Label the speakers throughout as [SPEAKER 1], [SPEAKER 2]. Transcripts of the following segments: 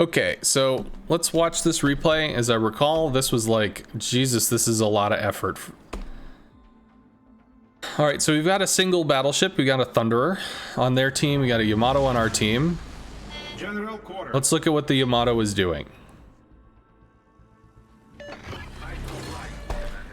[SPEAKER 1] Okay, so let's watch this replay. As I recall, this was like, Jesus, this is a lot of effort. All right, so we've got a single battleship. We got a Thunderer on their team. We got a Yamato on our team.
[SPEAKER 2] General quarter.
[SPEAKER 1] Let's look at what the Yamato is doing.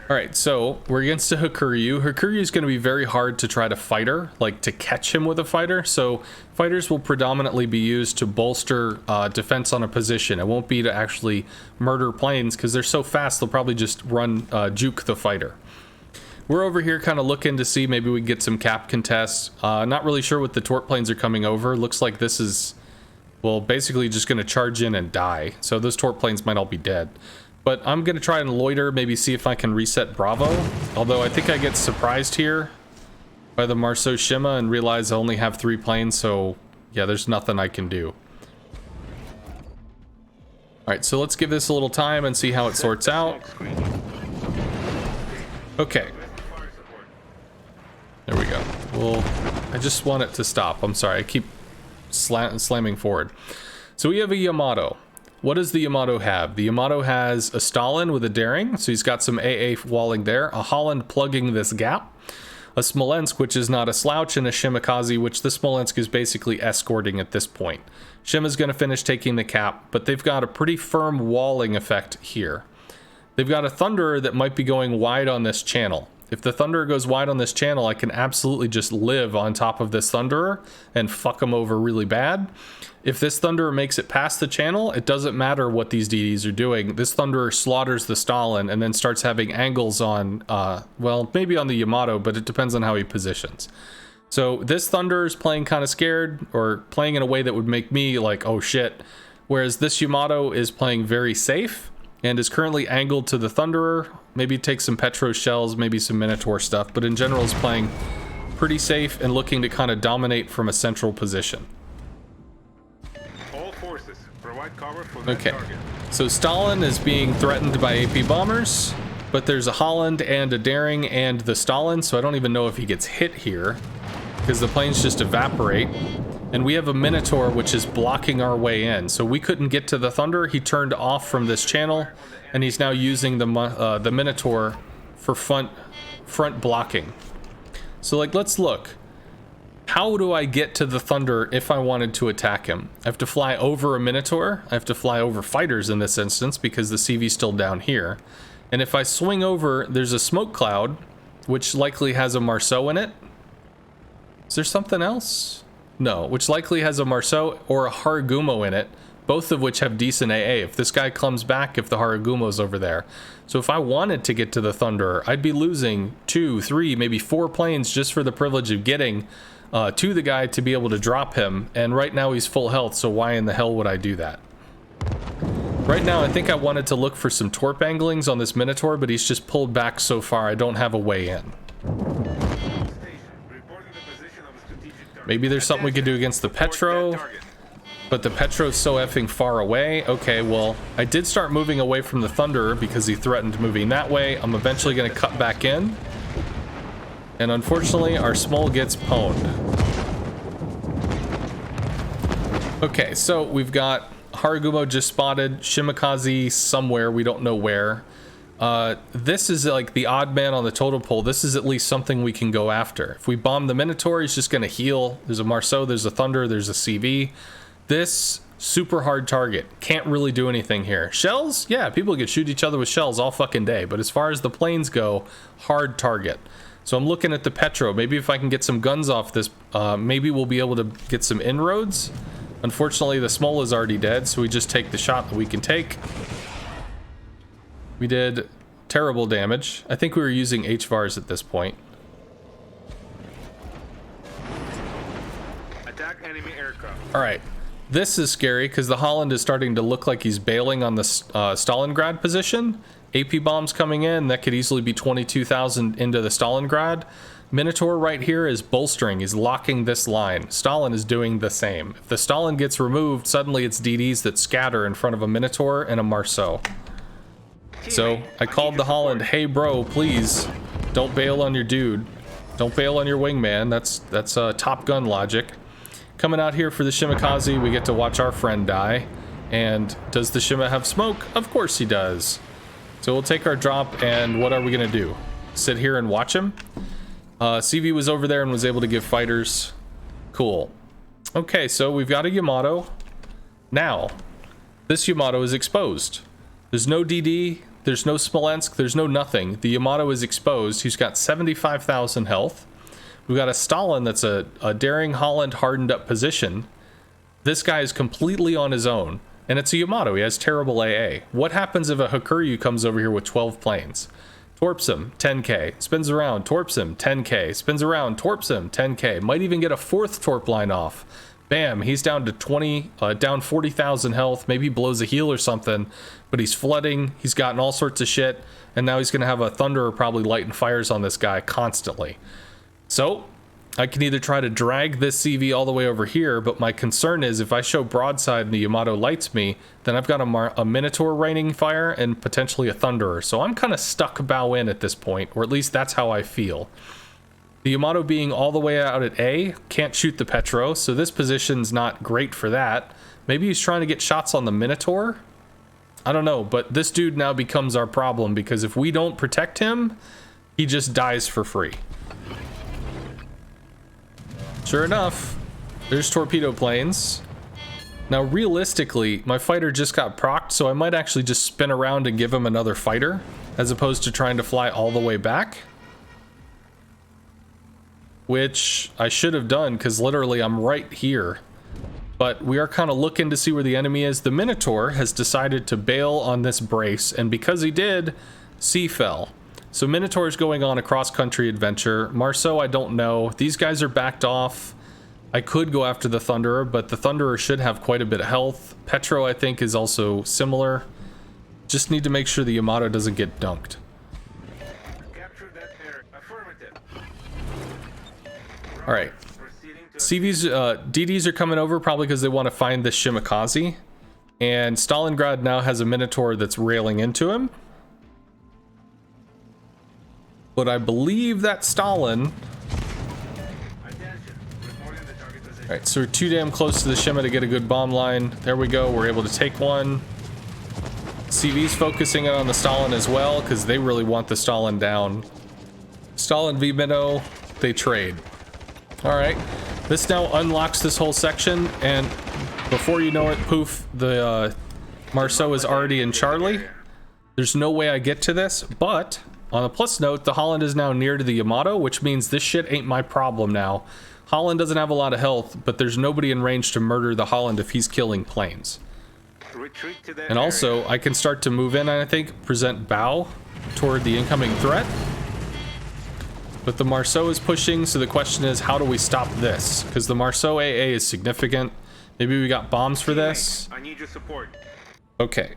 [SPEAKER 1] All right, so we're against a Hakuryu. Hakuryu is going to be very hard to try to fighter, like to catch him with a fighter. So fighters will predominantly be used to bolster defense on a position. It won't be to actually murder planes because they're so fast. They'll probably just run juke the fighter. We're over here kind of looking to see maybe we can get some cap contests. Not really sure what the torque planes are coming over. Looks like this is, well, basically just going to charge in and die. So those torque planes might all be dead. But I'm going to try and loiter, maybe see if I can reset Bravo. Although I think I get surprised here by the Marceau Shima and realize I only have 3 planes. So yeah, there's nothing I can do. All right, so let's give this a little time and see how it sorts out. Okay. There we go. Well, I just want it to stop. I'm sorry, I keep slamming forward. So we have a Yamato. What does the Yamato have? The Yamato has a Stalin with a Daring, so he's got some AA walling there, a Holland plugging this gap, a Smolensk, which is not a slouch, and a Shimakaze, which the Smolensk is basically escorting at this point. Shima's going to finish taking the cap, but they've got a pretty firm walling effect here. They've got a Thunderer that might be going wide on this channel. If the Thunderer goes wide on this channel, I can absolutely just live on top of this Thunderer and fuck them over really bad. If this Thunderer makes it past the channel, it doesn't matter what these DDs are doing. This Thunderer slaughters the Stalin and then starts having angles on, well, maybe on the Yamato, but it depends on how he positions. So this Thunderer is playing kind of scared, or playing in a way that would make me like, oh shit. Whereas this Yamato is playing very safe and is currently angled to the Thunderer. Maybe take some Petro shells, maybe some Minotaur stuff, but in general is playing pretty safe and looking to kind of dominate from a central position.
[SPEAKER 2] All forces provide cover for that
[SPEAKER 1] Okay,
[SPEAKER 2] target.
[SPEAKER 1] so Stalin is being threatened by AP bombers, but there's a Holland and a Daring and the Stalin, so I don't even know if he gets hit here because the planes just evaporate. And we have a Minotaur which is blocking our way in, so we couldn't get to the Thunder. He turned off from this channel, and he's now using the Minotaur for front blocking. So like, let's look. How do I get to the Thunder if I wanted to attack him? I have to fly over a Minotaur. I have to fly over fighters in this instance because the CV's still down here. And if I swing over, there's a smoke cloud, which likely has a Marceau in it. Is there something else? No, which likely has a Marceau or a Haragumo in it, both of which have decent AA. If this guy comes back, if the Haragumo's over there. So if I wanted to get to the Thunderer, I'd be losing 2, 3, maybe 4 planes just for the privilege of getting to the guy to be able to drop him. And right now he's full health, so why in the hell would I do that? Right now, I think I wanted to look for some torp anglings on this Minotaur, but he's just pulled back so far, I don't have a way in. Maybe there's something we could do against the Petro, but the Petro's so effing far away. Okay, well, I did start moving away from the Thunderer because he threatened moving that way. I'm eventually going to cut back in. And unfortunately, our Smol gets pwned. Okay, so we've got Haragumo just spotted, Shimakaze somewhere, we don't know where. This is like the odd man on the totem pole. This is at least something we can go after. If we bomb the Minotaur, he's just going to heal. There's a Marceau, there's a Thunder, there's a CV. This super hard target. Can't really do anything here. Shells? Yeah, people can shoot each other with shells all fucking day. But as far as the planes go, hard target. So I'm looking at the Petro. Maybe if I can get some guns off this, maybe we'll be able to get some inroads. Unfortunately, the Smol is already dead, so we just take the shot that we can take. We did terrible damage. I think we were using HVARs at this point.
[SPEAKER 2] Attack enemy aircraft.
[SPEAKER 1] All right. This is scary because the Holland is starting to look like he's bailing on the Stalingrad position. AP bombs coming in. That could easily be 22,000 into the Stalingrad. Minotaur right here is bolstering. He's locking this line. Stalin is doing the same. If the Stalin gets removed, suddenly it's DDs that scatter in front of a Minotaur and a Marceau. So I called the Holland, hey bro, please don't bail on your dude. Don't bail on your wingman. That's Top Gun logic. Coming out here for the Shimakaze, we get to watch our friend die. And does the Shima have smoke? Of course he does. So we'll take our drop, and what are we gonna do? Sit here and watch him? CV was over there and was able to give fighters. Cool. Okay, so we've got a Yamato. Now, this Yamato is exposed. There's no DD, there's no Smolensk, there's no nothing. The Yamato is exposed. He's got 75,000 health. We've got a Stalin that's a daring Holland hardened up position. This guy is completely on his own, and it's a Yamato. He has terrible AA. What happens if a Hakuryu comes over here with 12 planes? Torps him, 10k, spins around, torps him, 10k, spins around, torps him, 10k, might even get a fourth torp line off. Bam, he's down to 20, down 40,000 health, maybe blows a heal or something, but he's flooding, he's gotten all sorts of shit, and now he's gonna have a Thunderer probably lighting fires on this guy constantly. So, I can either try to drag this CV all the way over here, but my concern is if I show broadside and the Yamato lights me, then I've got a Minotaur raining fire and potentially a Thunderer. So I'm kind of stuck bow in at this point, or at least that's how I feel. The Yamato being all the way out at A, can't shoot the Petro, so this position's not great for that. Maybe he's trying to get shots on the Minotaur? I don't know, but this dude now becomes our problem, because if we don't protect him, he just dies for free. Sure enough, there's torpedo planes. Now, realistically, my fighter just got procced, so I might actually just spin around and give him another fighter, as opposed to trying to fly all the way back. Which I should have done, because literally I'm right here. But we are kind of looking to see where the enemy is. The Minotaur has decided to bail on this brace, and because he did, C fell. So Minotaur's going on a cross-country adventure. Marceau, I don't know. These guys are backed off. I could go after the Thunderer, but the Thunderer should have quite a bit of health. Petro, I think, is also similar. Just need to make sure the Yamato doesn't get dunked.
[SPEAKER 2] Capture that air. Affirmative.
[SPEAKER 1] All right.
[SPEAKER 2] Proceeding to
[SPEAKER 1] CV's, DDs are coming over probably because they want to find this Shimakaze. And Stalingrad now has a Minotaur that's railing into him. But I believe that Stalin...
[SPEAKER 2] attention. Reporting the target position.
[SPEAKER 1] Alright, so we're too damn close to the Shima to get a good bomb line. There we go, we're able to take one. CV's focusing in on the Stalin as well, because they really want the Stalin down. Stalin v Minnow, they trade. Alright, this now unlocks this whole section, and before you know it, poof, the Marceau is already in Charlie. There's no way I get to this, but... on a plus note, the Holland is now near to the Yamato, which means this shit ain't my problem now. Holland doesn't have a lot of health, but there's nobody in range to murder the Holland if he's killing planes.
[SPEAKER 2] Retreat to that
[SPEAKER 1] And
[SPEAKER 2] area.
[SPEAKER 1] also, I can start to move in, I think, present bow toward the incoming threat. But the Marceau is pushing, so the question is, how do we stop this? Because the Marceau AA is significant. Maybe we got bombs for this.
[SPEAKER 2] I need your support.
[SPEAKER 1] Okay.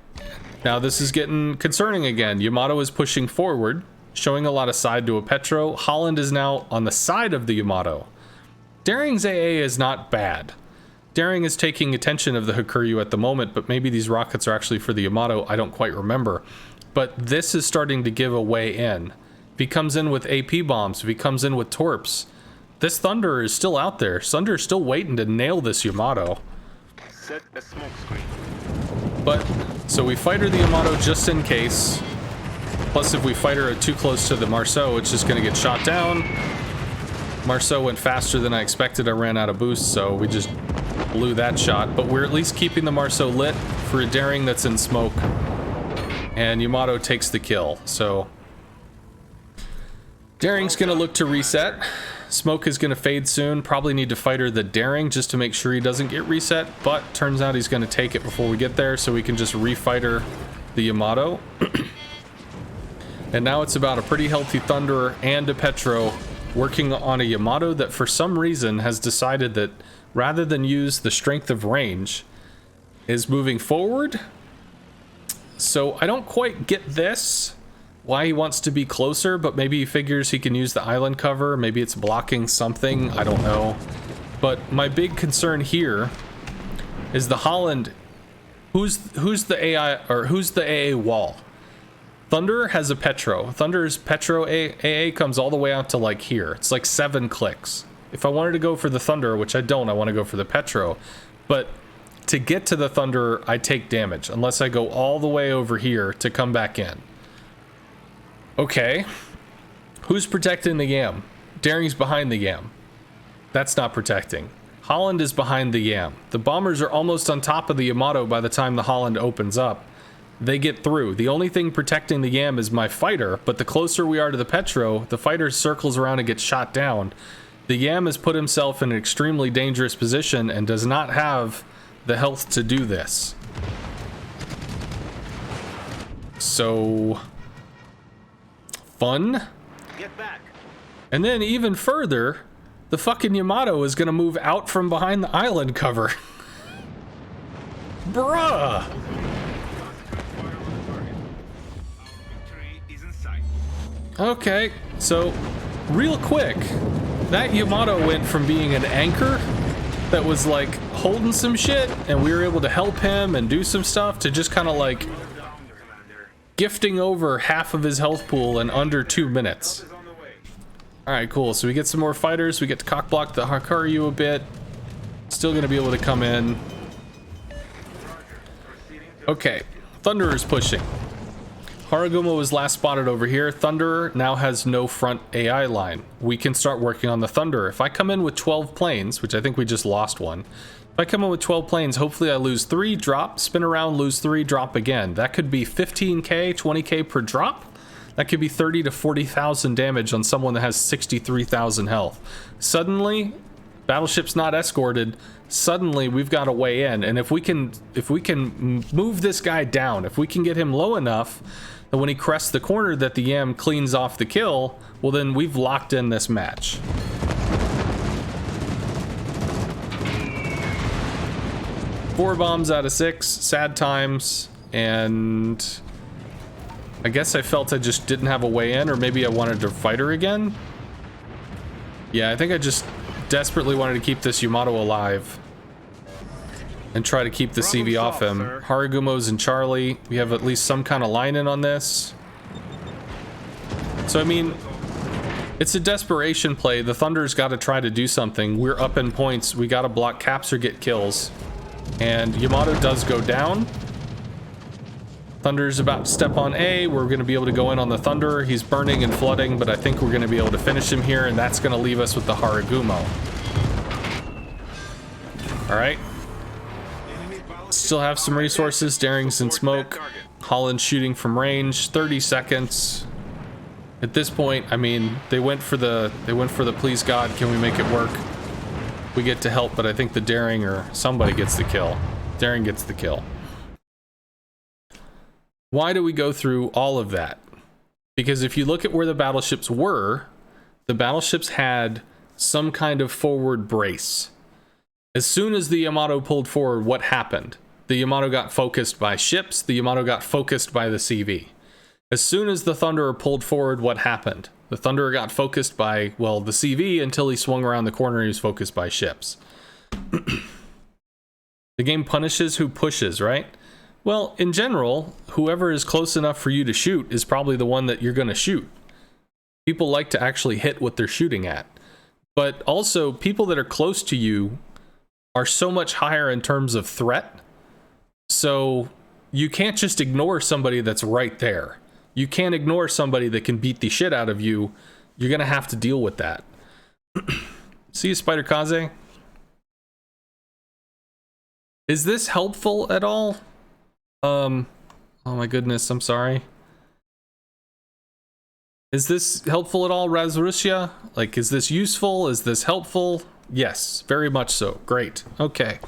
[SPEAKER 1] Now this is getting concerning again. Yamato is pushing forward, showing a lot of side to a Petro. Holland is now on the side of the Yamato. Daring's AA is not bad. Daring is taking attention of the Hakuryu at the moment, but maybe these rockets are actually for the Yamato. I don't quite remember. But this is starting to give a way in. If he comes in with AP bombs, if he comes in with torps, this Thunderer is still out there. Thunder is still waiting to nail this Yamato.
[SPEAKER 2] Set a smoke screen.
[SPEAKER 1] But, so we fighter the Yamato just in case. Plus, if we fighter it too close to the Marceau, it's just going to get shot down. Marceau went faster than I expected. I ran out of boost, so we just blew that shot. But we're at least keeping the Marceau lit for a Daring that's in smoke. And Yamato takes the kill, so... Daring's going to look to reset. Smoke is going to fade soon. Probably need to fighter the Daring just to make sure he doesn't get reset, but turns out he's going to take it before we get there, so we can just refighter the Yamato. And now it's about a pretty healthy Thunderer and a Petro working on a Yamato that for some reason has decided that rather than use the strength of range is moving forward. So I don't quite get this. Why he wants to be closer, but maybe he figures he can use the island cover. Maybe it's blocking something. I don't know. But my big concern here is the Holland. Who's the AI or who's the AA wall? Thunder has a Petro. Thunder's Petro AA comes all the way out to like here. It's like 7 clicks. If I wanted to go for the Thunder, which I don't, I want to go for the Petro. But to get to the Thunderer, I take damage, unless I go all the way over here to come back in. Okay. Who's protecting the Yam? Daring's behind the Yam. That's not protecting. Holland is behind the Yam. The bombers are almost on top of the Yamato by the time the Holland opens up. They get through. The only thing protecting the Yam is my fighter, but the closer we are to the Petro, the fighter circles around and gets shot down. The Yam has put himself in an extremely dangerous position and does not have the health to do this. So... fun.
[SPEAKER 2] Get back.
[SPEAKER 1] And then even further, the fucking Yamato is gonna move out from behind the island cover. Bruh! Okay, so real quick, that Yamato went from being an anchor that was like holding some shit and we were able to help him and do some stuff to just kind of like gifting over half of his health pool in under 2 minutes. All right, cool. So we get some more fighters. We get to cock block the Hakuryu a bit. Still gonna be able to come in. Okay, Thunderer's pushing. Harugumo was last spotted over here. Thunderer now has no front AI line. We can start working on the Thunderer. If I come in with 12 planes, which I think we just lost one. If I come in with 12 planes, hopefully I lose 3, drop, spin around, lose 3, drop again. That could be 15k, 20k per drop. That could be 30 to 40,000 damage on someone that has 63,000 health. Suddenly, battleship's not escorted. Suddenly, we've got a way in. And if we can move this guy down, if we can get him low enough that when he crests the corner that the Yam cleans off the kill, well then we've locked in this match. Four bombs out of 6, sad times, and I guess I felt I just didn't have a way in, or maybe I wanted to fight her again. Yeah, I think I just desperately wanted to keep this Yamato alive and try to keep the CV off him. Harugumo's and Charlie, we have at least some kind of line in on this. So I mean, it's a desperation play. The Thunder's got to try to do something. We're up in points. We got to block caps or get kills. And Yamato does go down. Thunder's about to step on A. We're going to be able to go in on the Thunderer. He's burning and flooding, but I think we're going to be able to finish him here, and that's going to leave us with the Harugumo. All right. Still have some resources. Daring's in smoke. Holland shooting from range. 30 seconds. At this point, I mean, they went for the please God, can we make it work? We get to help, but I think the Daring or somebody gets the kill. Daring gets the kill. Why do we go through all of that? Because if you look at where the battleships were, the battleships had some kind of forward brace. As soon as the Yamato pulled forward, what happened? The Yamato got focused by ships, the Yamato got focused by the CV. As soon as the Thunderer pulled forward, what happened? The Thunderer got focused by, well, the CV until he swung around the corner and he was focused by ships. The game punishes who pushes, right? Well, in general, whoever is close enough for you to shoot is probably the one that you're going to shoot. People like to actually hit what they're shooting at. But also, people that are close to you are so much higher in terms of threat. So you can't just ignore somebody that's right there. You can't ignore somebody that can beat the shit out of you. You're going to have to deal with that. See you, Spider Kaze. Is this helpful at all? Oh my goodness, I'm sorry. Is this helpful at all, Razrussia? Like, is this useful? Is this helpful? Yes, very much so. Great. Okay.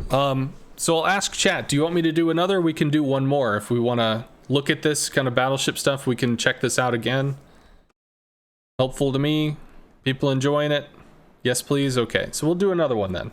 [SPEAKER 1] So I'll ask chat, do you want me to do another? We can do one more. If we want to look at this kind of battleship stuff, we can check this out again. Helpful to me? People enjoying it? Yes, please? Okay, so we'll do another one then.